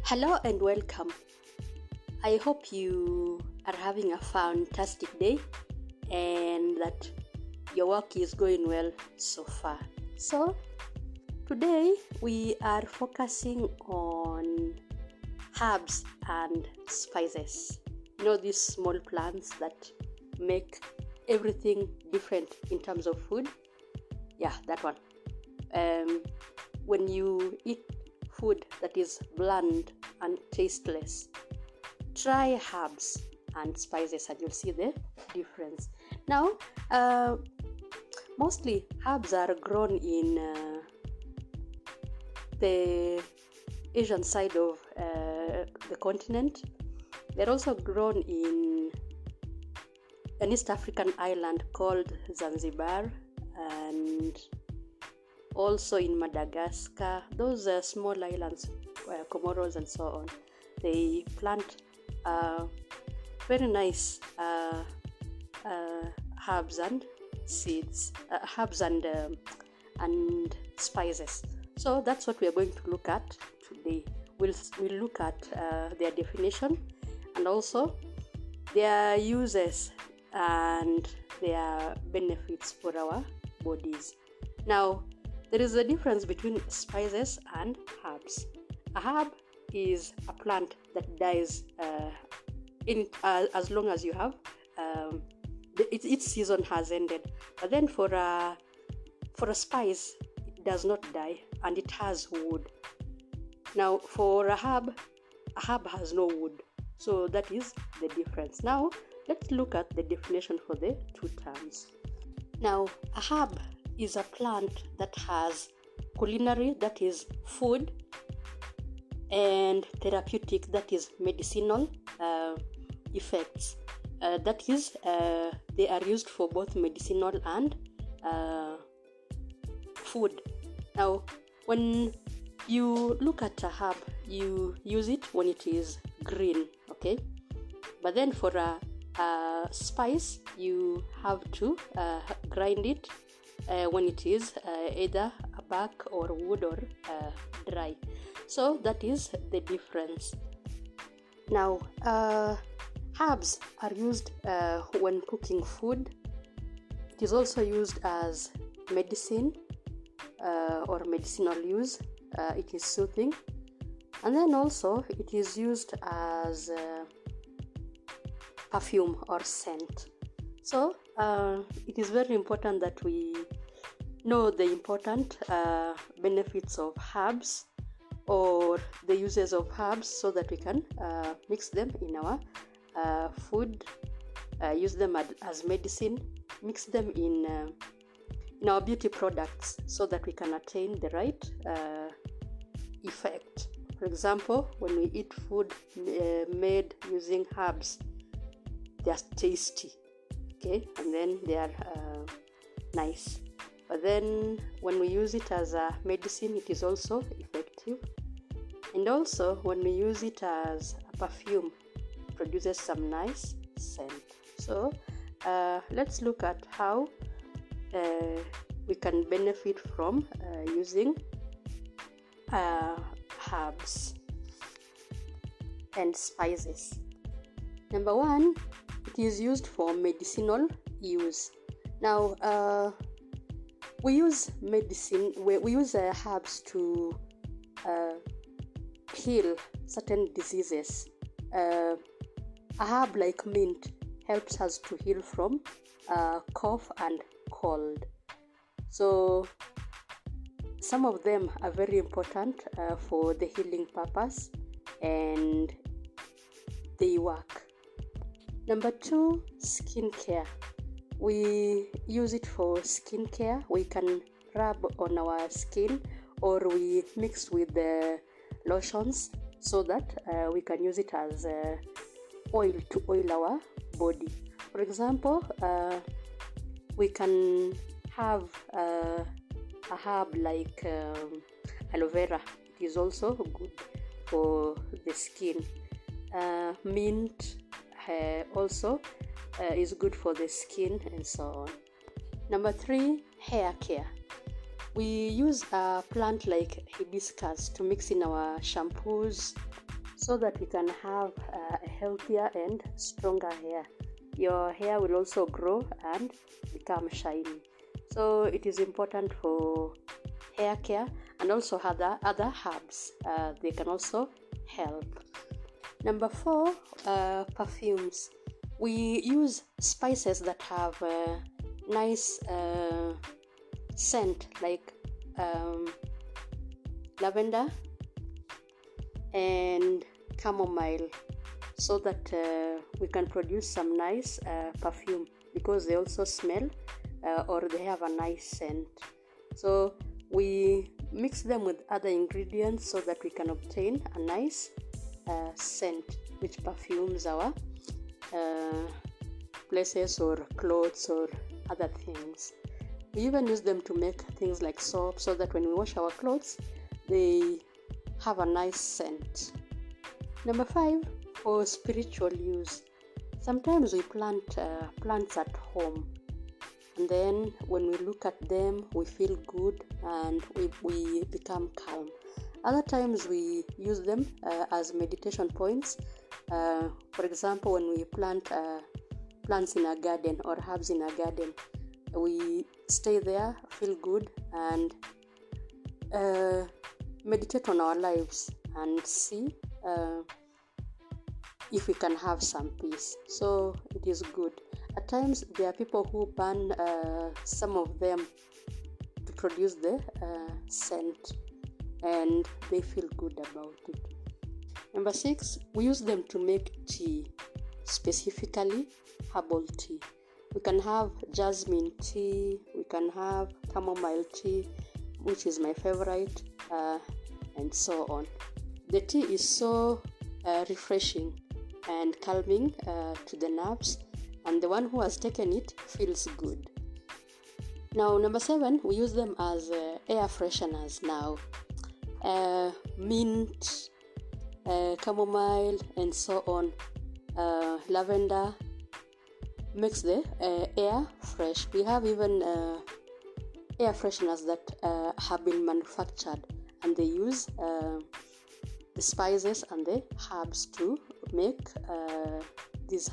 Hello and welcome. I hope you are having a fantastic day and that your work is going well so far. So, today we are focusing on herbs and spices. These small plants that make everything different in terms of food. Yeah, that one. When you eat food that is bland and tasteless, try herbs and spices and you'll see the difference. Now, mostly herbs are grown in the Asian side of the continent. They're also grown in an East African island called Zanzibar and also in Madagascar. Those are small islands, Comoros and so on. They plant very nice herbs and seeds, herbs and spices. So that's what we are going to look at today. We'll look at their definition and also their uses and their benefits for our bodies. Now, there is a difference between spices and herbs. A herb is a plant that dies as long as you have its season has ended. But then for a spice, it does not die and it has wood. Now for a herb has no wood. So that is the difference. Now let's look at the definition for the two terms. Now a herb is a plant that has culinary, that is food, and therapeutic, that is medicinal effects. That is, they are used for both medicinal and food. Now, when you look at a herb, you use it when it is green, okay? But then for a spice, you have to grind it when it is either a bark or wood or dry. So that is the difference. Now, herbs are used when cooking food. It is also used as medicine or medicinal use. It is soothing. And then also it is used as perfume or scent. So it is very important that we know the important benefits of herbs or the uses of herbs so that we can mix them in our food, use them as medicine, mix them in our beauty products so that we can attain the right effect. For example, when we eat food made using herbs, they are tasty, okay, and then they are nice. But then when we use it as a medicine, it is also effective. And also when we use it as a perfume, it produces some nice scent. So let's look at how we can benefit from using herbs and spices. Number one, it is used for medicinal use. Now, we use medicine. We use herbs to heal certain diseases. A herb like mint helps us to heal from cough and cold. So some of them are very important for the healing purpose and they work. Number two, skincare. We use it for skincare. We can rub on our skin or we mix with the lotions so that we can use it as oil to oil our body. For example, we can have a herb like aloe vera. It is also good for the skin. Mint also is good for the skin and so on. Number 3, hair care. We use a plant like hibiscus to mix in our shampoos so that we can have a healthier and stronger hair. Your hair will also grow and become shiny. So it is important for hair care, and also other herbs. They can also help. Number 4, perfumes. We use spices that have a nice scent, like lavender and chamomile, so that we can produce some nice perfume, because they also smell or they have a nice scent. So we mix them with other ingredients so that we can obtain a nice scent which perfumes our places or clothes or other things. We even use them to make things like soap, so that when we wash our clothes, they have a nice scent. Number 5, for spiritual use. Sometimes we plant plants at home, and then when we look at them, we feel good and we become calm. Other times we use them as meditation points. For example, when we plant plants in a garden or herbs in a garden, we stay there, feel good, and meditate on our lives and see if we can have some peace. So it is good. At times there are people who burn some of them to produce the scent, and they feel good about it. Number 6, we use them to make tea, specifically herbal tea. We can have jasmine tea, we can have chamomile tea, which is my favorite, and so on. The tea is so refreshing and calming to the nerves, and the one who has taken it feels good. Now, number 7, we use them as air fresheners now. Mint, chamomile, and so on. Lavender makes the air fresh. We have even air fresheners that have been manufactured, and they use the spices and the herbs to make these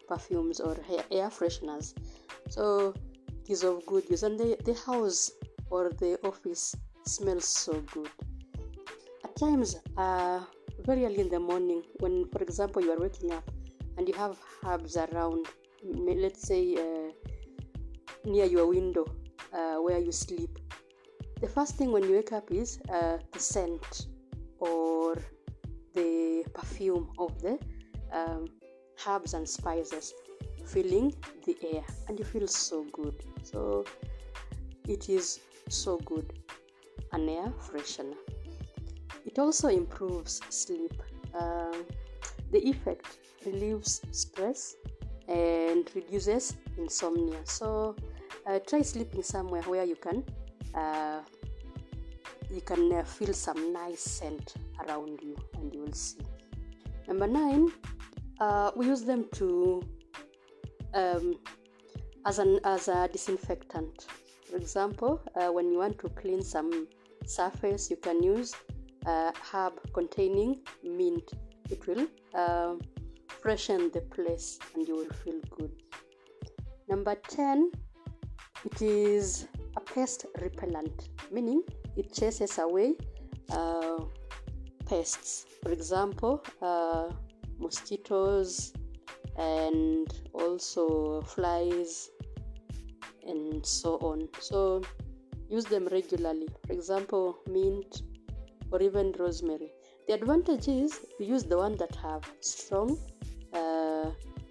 perfumes or air fresheners. So it is of good use, and the house or the office smells so good. At times, very early in the morning, when, for example, you are waking up and you have herbs around, let's say near your window where you sleep, the first thing when you wake up is the scent or the perfume of the herbs and spices filling the air, and you feel so good. So it is so good, an air freshener. It also improves sleep. The effect relieves stress and reduces insomnia. So try sleeping somewhere where you can feel some nice scent around you, and you will see. Number 9, we use them to as a disinfectant. For example, when you want to clean some surface, you can use herb containing mint. It will freshen the place, and you will feel good. Number 10, it is a pest repellent, meaning it chases away pests. For example, mosquitoes and also flies and so on. So use them regularly. For example, mint or even rosemary. The advantage is you use the one that have strong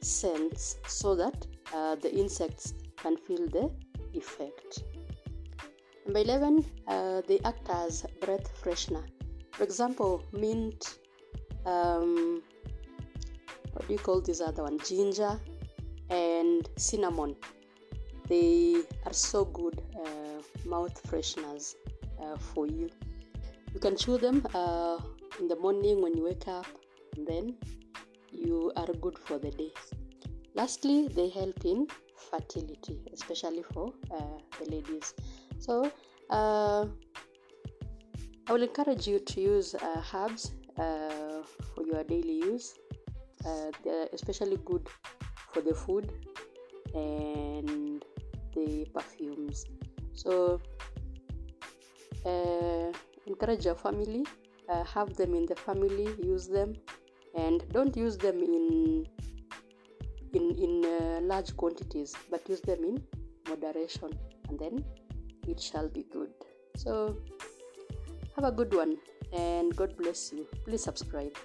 scents, so that the insects can feel the effect. Number 11, they act as breath freshener. For example, mint, what do you call this other one? Ginger and cinnamon. They are so good mouth fresheners for you. You can chew them in the morning when you wake up, and then you are good for the day. Lastly, they help in fertility, especially for the ladies. So I will encourage you to use herbs for your daily use. They're especially good for the food and the perfumes. So encourage your family, have them in the family, use them, and don't use them in large quantities, but use them in moderation, and then it shall be good. So have a good one, and God bless you. Please subscribe.